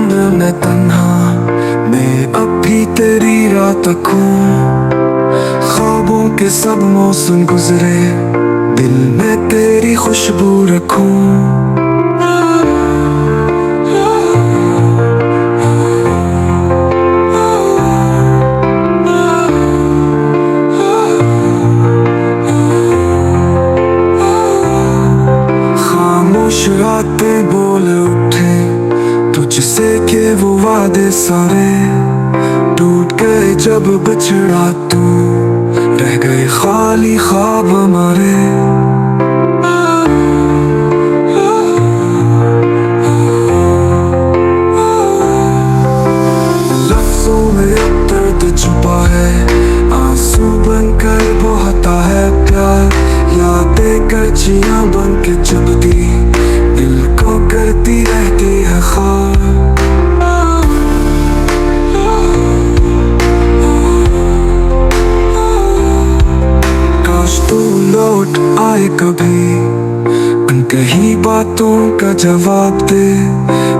मैं तन्हा, मैं अब भी तेरी राह तक हूँ। ख्वाबों के सब मौसम गुजरे, दिल में तेरी खुशबू रखूं। खामोश रातें बोल उठे तुझसे के वो वादे सारे, टूट गए जब बिछड़ा तू, रह गए खाली ख्वाब हमारे। लफ्जों में दर्द छुपा है, आंसू बनकर बहता है प्यार। यादें कच्चियां बन के चुभती, दिल को करती रहती है खार। तू लौट आए कभी, अनकही बातों का जवाब दे।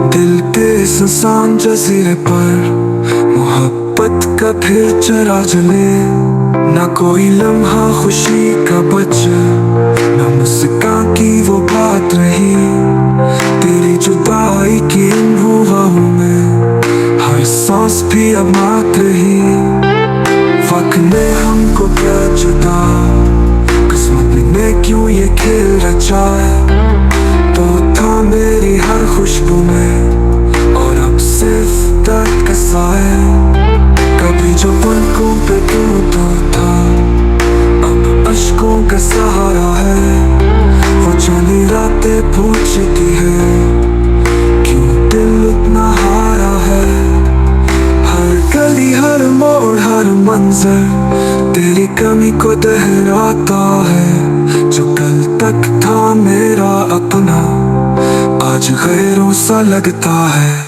दिल के सुनसान जज़ीरे पर मोहब्बत का फिर चरा जले। ना कोई लम्हा खुशी का बचा, ना मुस्कान की वो बात रही। तेरी जुदाई की इन हुआओं में हर सांस भी अब मात रही। वक्त ने हमको क्या जुदा, ने क्यों ये खेल रचा है। तो था मेरी हर खुशबू में, और अब सिर्फ दर्द का साया। कभी जो पलकों पे टूटा था, अब अश्कों का सहारा है। वो चली रातें पूछती है, क्यों दिल इतना हारा है। हर गली हर मोड़ हर मंजर तेरी कमी को दोहराता है। जो कल तक था मेरा अपना, आज गैरों सा लगता है।